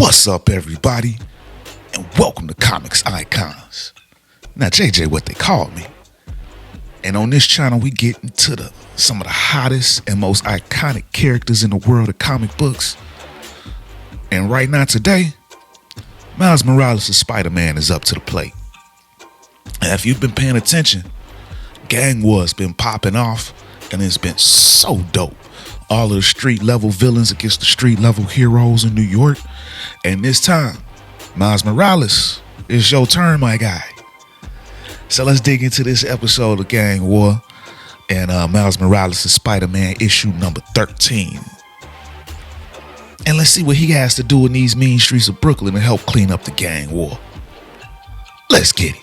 What's up, everybody, and welcome to Comics Icons. Now, JJ, what they call me. And on this channel, we get into some of the hottest and most iconic characters in the world of comic books. And right now, today, Miles Morales' Spider-Man is up to the plate. And if you've been paying attention, Gang War's been popping off, and it's been so dope. All of the street level villains against the street level heroes in New York. And this time, Miles Morales, it's your turn, my guy. So let's dig into this episode of Gang War and Miles Morales' Spider-Man issue number 13. And let's see what he has to do in these mean streets of Brooklyn to help clean up the gang war. Let's get it.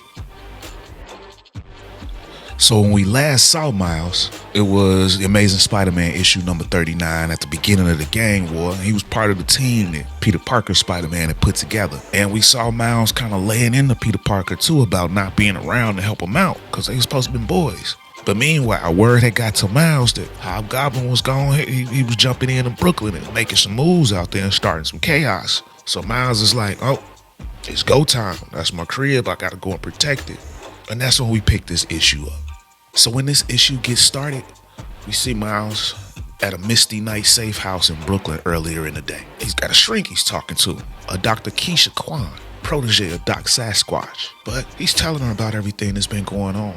So when we last saw Miles, it was the Amazing Spider-Man issue number 39 at the beginning of the gang war. He was part of the team that Peter Parker Spider-Man had put together. And we saw Miles kind of laying into Peter Parker too about not being around to help him out because they were supposed to be boys. But meanwhile, word had got to Miles that Hob Goblin was gone. He was jumping in Brooklyn and making some moves out there and starting some chaos. So Miles is like, oh, it's go time. That's my crib. I got to go and protect it. And that's when we picked this issue up. So when this issue gets started, we see Miles at a Misty Knight safe house in Brooklyn earlier in the day. He's got a shrink he's talking to, a Dr. Keisha Kwan, protege of Doc Sasquatch. But he's telling her about everything that's been going on.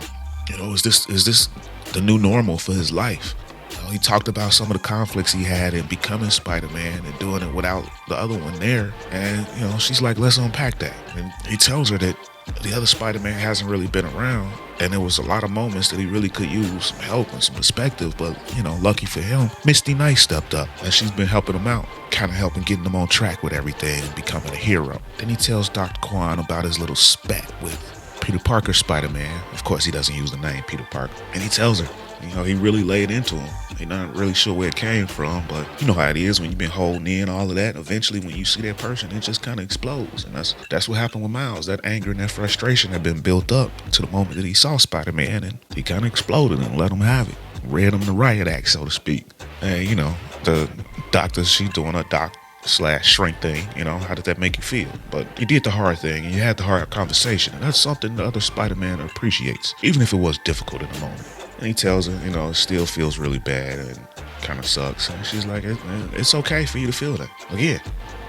You know, is this the new normal for his life? You know, he talked about some of the conflicts he had in becoming Spider-Man and doing it without the other one there. And, you know, she's like, let's unpack that. And he tells her that the other Spider-Man hasn't really been around, and there was a lot of moments that he really could use some help and some perspective, but, you know, lucky for him, Misty Knight stepped up, and she's been helping him out, kind of helping getting him on track with everything and becoming a hero. Then he tells Dr. Kwan about his little spat with Peter Parker Spider-Man. Of course, he doesn't use the name Peter Parker. And he tells her, you know, he really laid into him. He's not really sure where it came from, but you know how it is when you've been holding in all of that. Eventually, when you see that person, it just kind of explodes. And that's what happened with Miles. That anger and that frustration had been built up to the moment that he saw Spider-Man, and he kind of exploded and let him have it. Read him the riot act, so to speak. And, you know, the doctor, she's doing a doc/shrink thing. You know, how did that make you feel? But you did the hard thing, and you had the hard conversation. And that's something the other Spider-Man appreciates, even if it was difficult in the moment. And he tells her, you know, it still feels really bad and kind of sucks. And she's like, it's okay for you to feel that. Again,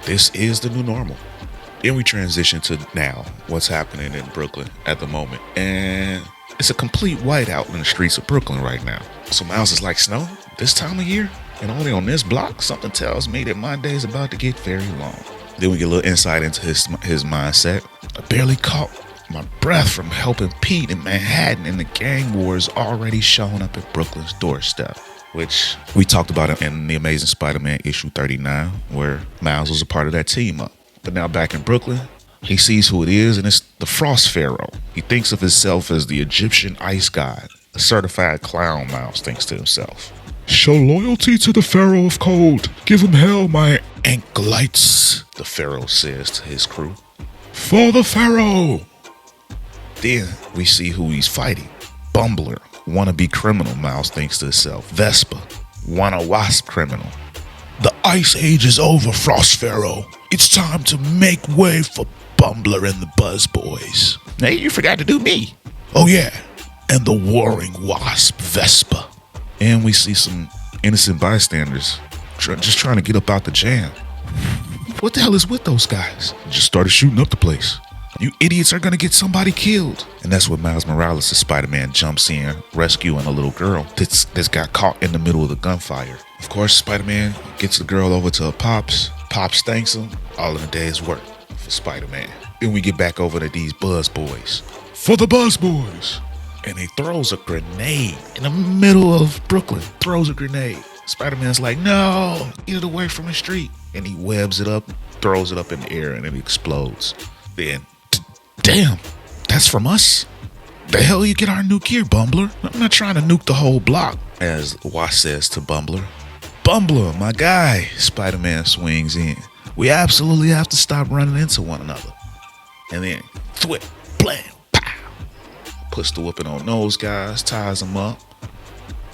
this is the new normal. Then we transition to now, what's happening in Brooklyn at the moment. And it's a complete whiteout in the streets of Brooklyn right now. So Miles is like, snow? This time of year? And only on this block? Something tells me that my day's about to get very long. Then we get a little insight into his mindset. I barely caught my breath from helping Pete in Manhattan, and the gang war is already showing up at Brooklyn's doorstep, which we talked about it in the Amazing Spider-Man issue 39, where Miles was a part of that team up. But now back in Brooklyn, he sees who it is, and it's the Frost Pharaoh. He thinks of himself as the Egyptian ice god, a certified clown, Miles thinks to himself. Show loyalty to the Pharaoh of Cold. Give him hell, my acolytes, the Pharaoh says to his crew. For the Pharaoh! Then we see who he's fighting. Bumbler, wannabe criminal, Miles thinks to himself. Vespa, wanna-wasp criminal. The Ice Age is over, Frost Pharaoh. It's time to make way for Bumbler and the Buzz Boys. Hey, you forgot to do me. Oh yeah, and the Warring Wasp, Vespa. And we see some innocent bystanders just trying to get up out the jam. What the hell is with those guys? Just started shooting up the place. You idiots are gonna get somebody killed. And that's when Miles Morales' Spider-Man jumps in, rescuing a little girl that's got caught in the middle of the gunfire. Of course, Spider-Man gets the girl over to her pops. Pops thanks him. All in a day's work for Spider-Man. Then we get back over to these Buzz Boys. For the Buzz Boys! And he throws a grenade in the middle of Brooklyn. Throws a grenade. Spider-Man's like, no, get it away from the street. And he webs it up, throws it up in the air, and it explodes. Then, damn, that's from us? The hell you get our new gear, Bumbler? I'm not trying to nuke the whole block, as Wasp says to Bumbler. Bumbler, my guy, Spider-Man swings in. We absolutely have to stop running into one another. And then, thwip, blam, pow. Puts the whipping on those guys, ties them up.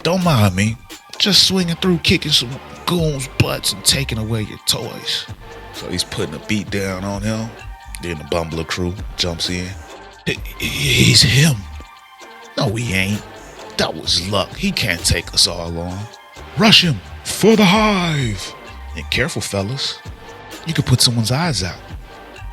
Don't mind me, just swinging through, kicking some goons' butts and taking away your toys. So he's putting a beat down on him. Then the Bumbler crew jumps in. He's him. No, he ain't. That was luck. He can't take us all on. Rush him for the hive. And careful, fellas. You could put someone's eyes out.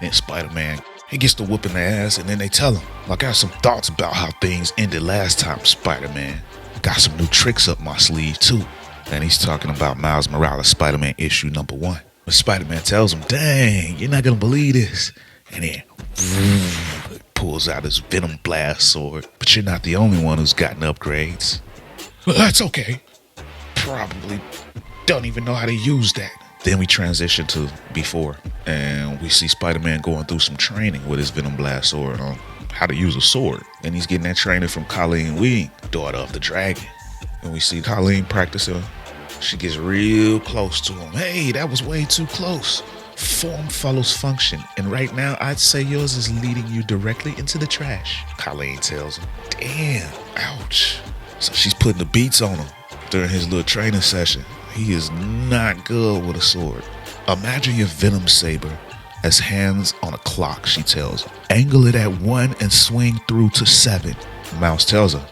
Then Spider-Man, he gets to whooping their ass, and then they tell him, I got some thoughts about how things ended last time, Spider-Man. Got some new tricks up my sleeve, too. And he's talking about Miles Morales Spider-Man issue number 1. But Spider-Man tells him, dang, you're not gonna believe this. And then pulls out his Venom Blast sword. But you're not the only one who's gotten upgrades. Well, that's okay. Probably don't even know how to use that. Then we transition to before, and we see Spider-Man going through some training with his Venom Blast sword on how to use a sword. And he's getting that training from Colleen Wing, daughter of the dragon. And we see Colleen practicing. She gets real close to him. Hey, that was way too close. Form follows function, and right now I'd say yours is leading you directly into the trash, Colleen tells him. Damn, ouch. So she's putting the beats on him during his little training session. He is not good with a sword. Imagine your Venom saber as hands on a clock, she tells him. Angle it at 1 and swing through to 7. Mouse tells her,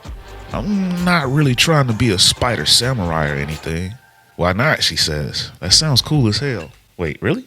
I'm not really trying to be a spider samurai or anything. Why not, she says. That sounds cool as hell. Wait, really?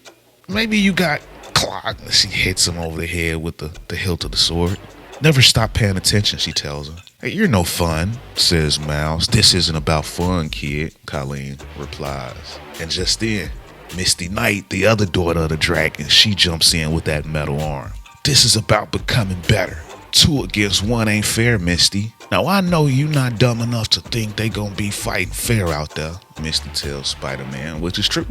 Maybe you got clock. She hits him over the head with the hilt of the sword. Never stop paying attention, she tells him. Hey, you're no fun, says Miles. This isn't about fun, kid, Colleen replies. And just then, Misty Knight, the other daughter of the dragon, she jumps in with that metal arm. This is about becoming better. 2 against 1 ain't fair, Misty. Now I know you not dumb enough to think they gonna be fighting fair out there, Misty tells Spider-Man, which is true.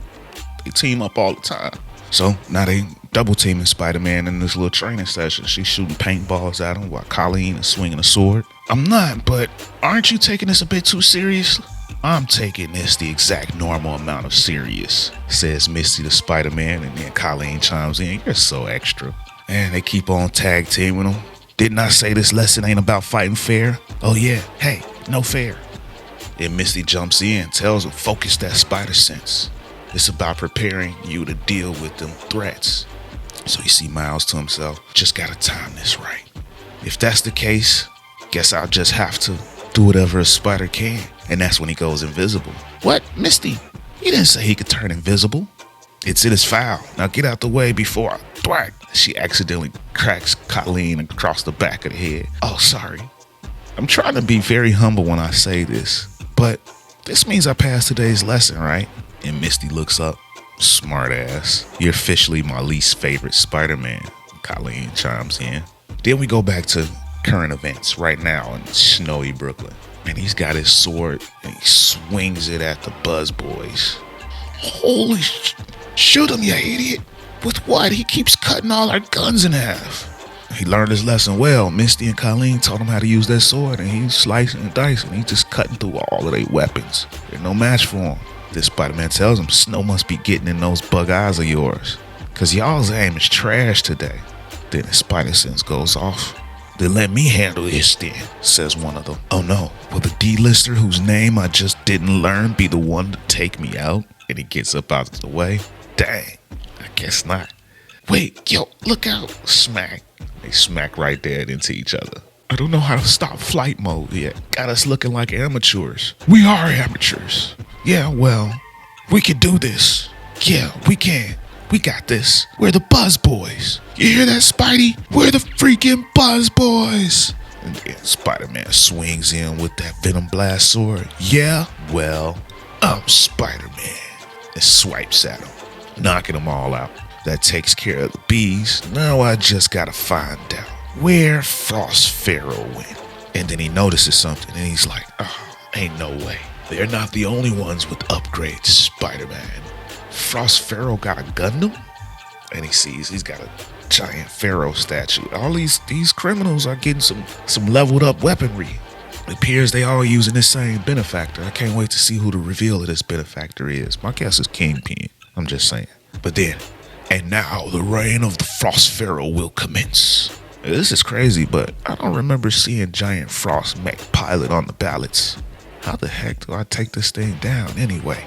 They team up all the time. So now they double teaming Spider-Man in this little training session. She's shooting paintballs at him while Colleen is swinging a sword. I'm not, but aren't you taking this a bit too seriously? I'm taking this the exact normal amount of serious, says Misty to Spider-Man, and then Colleen chimes in, you're so extra. And they keep on tag teaming them. Didn't I say this lesson ain't about fighting fair? Oh yeah, hey, no fair. Then Misty jumps in, tells him, focus that spider sense. It's about preparing you to deal with them threats. So you see Miles to himself, just gotta time this right. If that's the case, guess I'll just have to do whatever a spider can. And that's when he goes invisible. What? Misty? He didn't say he could turn invisible. It's in his file. Now get out the way before I thwack. She accidentally cracks Colleen across the back of the head. Oh, sorry. I'm trying to be very humble when I say this, but this means I passed today's lesson, right? And Misty looks up. Smart ass. You're officially my least favorite Spider-Man, Colleen chimes in. Then we go back to current events right now in snowy Brooklyn. And he's got his sword and he swings it at the Buzz Boys. Holy shoot him, you idiot. With what? He keeps cutting all our guns in half. He learned his lesson well. Misty and Colleen taught him how to use that sword, and he's slicing and dicing. He's just cutting through all of their weapons. There's no match for him. This Spider-Man tells him, Snow must be getting in those bug eyes of yours, cause y'all's aim is trash today. Then the spider sense goes off. Then let me handle this then, says one of them. Oh no, will the D-lister whose name I just didn't learn be the one to take me out? And he gets up out of the way. Dang, I guess not. Wait, yo, look out, smack. They smack right there into each other. I don't know how to stop flight mode yet. Got us looking like amateurs. We are amateurs. Yeah, well, we can do this. Yeah, we can. We got this. We're the Buzz Boys. You hear that, Spidey? We're the freaking Buzz Boys. And then Spider-Man swings in with that Venom Blast sword. Yeah, well, I'm Spider-Man. And swipes at him, knocking them all out. That takes care of the bees. Now I just gotta find out where Frost Pharaoh went. And then he notices something and he's like, oh, ain't no way. They're not the only ones with upgrades, Spider-Man. Frost Pharaoh got a Gundam? And he sees he's got a giant Pharaoh statue. All these criminals are getting some leveled up weaponry. It appears they all using this same benefactor. I can't wait to see who the reveal of this benefactor is. My guess is Kingpin. I'm just saying. But then, and now the reign of the Frost Pharaoh will commence. This is crazy, but I don't remember seeing Giant Frost Mech pilot on the ballots. How the heck do I take this thing down anyway?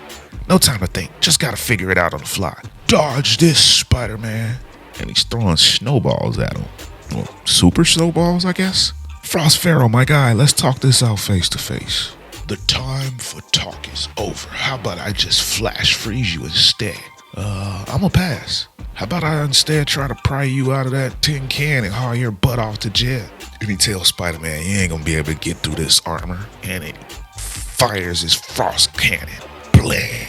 No time to think, just gotta figure it out on the fly. Dodge this, Spider-Man. And he's throwing snowballs at him. Well, super snowballs, I guess. Frost Pharaoh, my guy, let's talk this out face to face. The time for talk is over. How about I just flash freeze you instead? I'm gonna pass. How about I instead try to pry you out of that tin can and haul your butt off to jail? And he tells Spider-Man you ain't gonna be able to get through this armor. And it fires his frost cannon. Blam!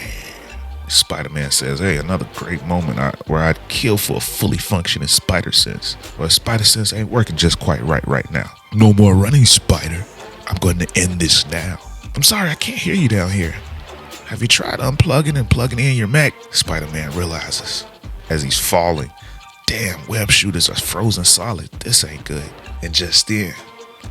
Spider-Man says, hey, another great moment where I'd kill for a fully functioning spider sense. Well, spider sense ain't working just quite right now. No more running, Spider. I'm going to end this now. I'm sorry, I can't hear you down here. Have you tried unplugging and plugging in your Mech? Spider-Man realizes as he's falling. Damn, web shooters are frozen solid. This ain't good. And just then,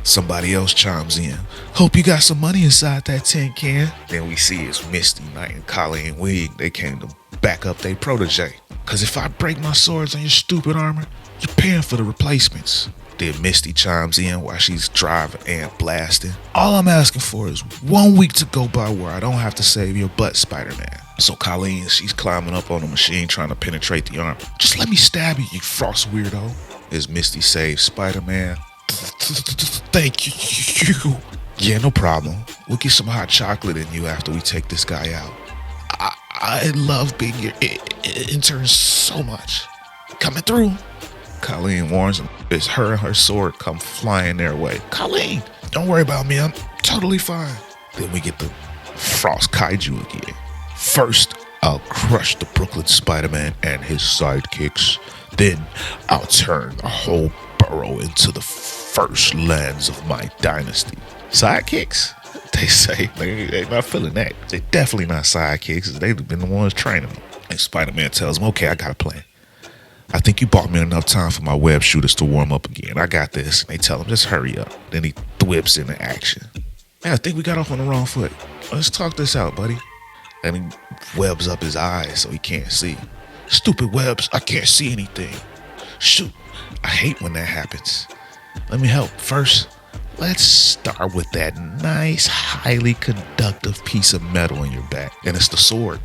somebody else chimes in. Hope you got some money inside that tin can. Then we see it's Misty Knight and Colleen Wing. They came to back up their protege. Cause if I break my swords on your stupid armor, you're paying for the replacements. Then Misty chimes in while she's driving and blasting. All I'm asking for is 1 week to go by where I don't have to save your butt, Spider-Man. So Colleen, she's climbing up on the machine trying to penetrate the armor. Just let me stab you, you frost weirdo. As Misty saves Spider-Man. Thank you. Yeah, no problem. We'll get some hot chocolate in you after we take this guy out. I love being your intern so much. Coming through. Colleen warns him as her and her sword come flying their way. Colleen, don't worry about me. I'm totally fine. Then we get the Frost Kaiju again. First, I'll crush the Brooklyn Spider-Man and his sidekicks. Then I'll turn the whole borough into the first lands of my dynasty. Sidekicks? They say they're not feeling that. They're definitely not sidekicks. They've been the ones training them. And Spider-Man tells them, okay, I got a plan. I think you bought me enough time for my web shooters to warm up again. I got this. And they tell him, just hurry up. Then he whips into action. Man, I think we got off on the wrong foot. Let's talk this out, buddy. And he webs up his eyes so he can't see. Stupid webs, I can't see anything. Shoot, I hate when that happens. Let me help. First, let's start with that nice, highly conductive piece of metal in your back. And it's the sword.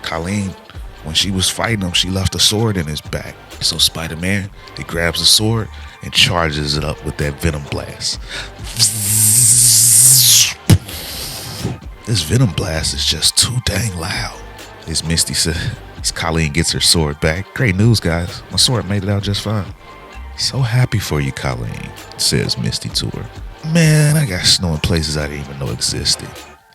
Colleen, when she was fighting him, she left a sword in his back. So Spider-Man, he grabs the sword and charges it up with that venom blast. This venom blast is just too dang loud. As Misty said, as Colleen gets her sword back. Great news, guys. My sword made it out just fine. So happy for you, Colleen, says Misty to her. Man, I got snow in places I didn't even know existed.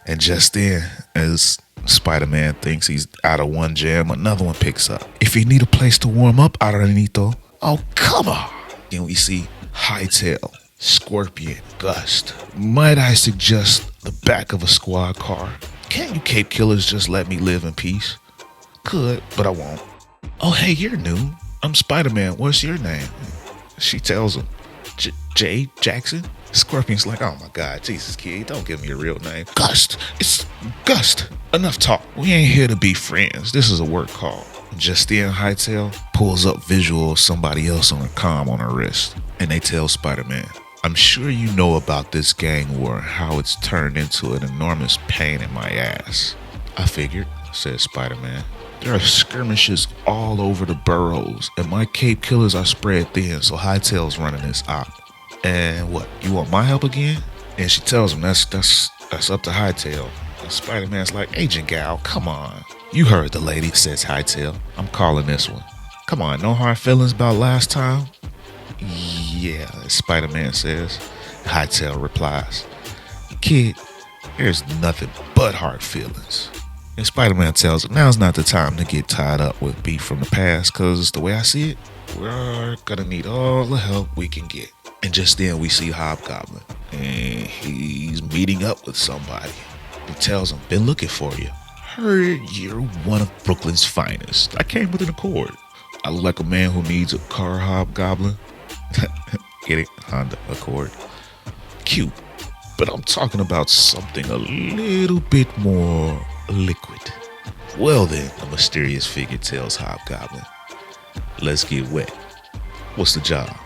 And just then, as Spider-Man thinks he's out of one jam, another one picks up. If you need a place to warm up, Aranito. Oh, come on. Then we see Hightail, Scorpion, Gust. Might I suggest the back of a squad car? Can't you Cape Killers just let me live in peace? Could, but I won't. Oh, hey, you're new. I'm Spider-Man. What's your name? She tells him, Jay Jackson? Scorpion's like, oh my God, Jesus, kid, don't give me a real name. Gust, it's Gust. Enough talk. We ain't here to be friends. This is a work call. Just then, Hightail pulls up visual of somebody else on a comm on her wrist. And they tell Spider-Man, I'm sure you know about this gang war and how it's turned into an enormous pain in my ass. I figured, says Spider-Man. There are skirmishes all over the boroughs, and my Cape Killers are spread thin, so Hightail's running this op. And what, you want my help again? And she tells him that's up to Hightail. And Spider-Man's like, Agent Gal, come on. You heard the lady, says Hightail. I'm calling this one. Come on, no hard feelings about last time? Yeah, Spider-Man says. Hightail replies, Kid, there's nothing but hard feelings. And Spider-Man tells him, now's not the time to get tied up with beef from the past, because the way I see it, we're gonna need all the help we can get. And just then we see Hob Goblin, and he's meeting up with somebody. He tells him, been looking for you. Heard you're one of Brooklyn's finest. I came with an accord. I look like a man who needs a car, Hob Goblin. Get it? Honda Accord. Cute. But I'm talking about something a little bit more liquid. Well then, the mysterious figure tells Hob Goblin, let's get wet. What's the job?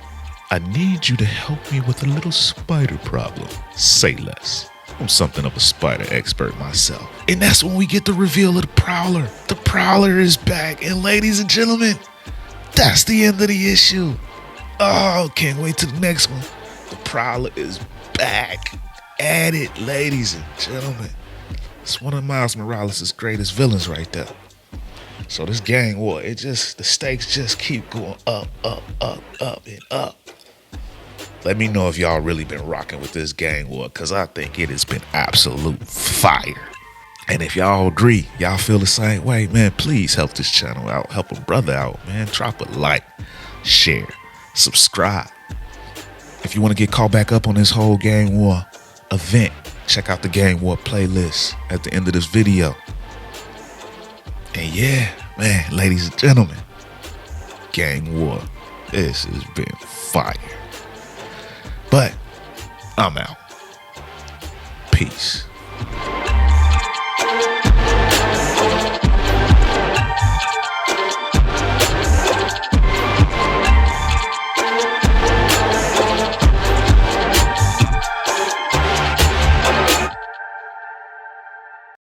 I need you to help me with a little spider problem. Say less. I'm something of a spider expert myself. And that's when we get the reveal of the Prowler. The Prowler is back. And ladies and gentlemen, that's the end of the issue. Oh, can't wait to the next one. The Prowler is back at it, ladies and gentlemen. It's one of Miles Morales' greatest villains right there. So this gang war, the stakes just keep going up, and up. Let me know if y'all really been rocking with this gang war, because I think it has been absolute fire. And if y'all agree, y'all feel the same way, man, please help this channel out. Help a brother out, man. Drop a like, share, subscribe. If you want to get caught back up on this whole gang war event, check out the gang war playlist at the end of this video. And yeah, man, ladies and gentlemen, gang war, this has been fire. But I'm out. Peace.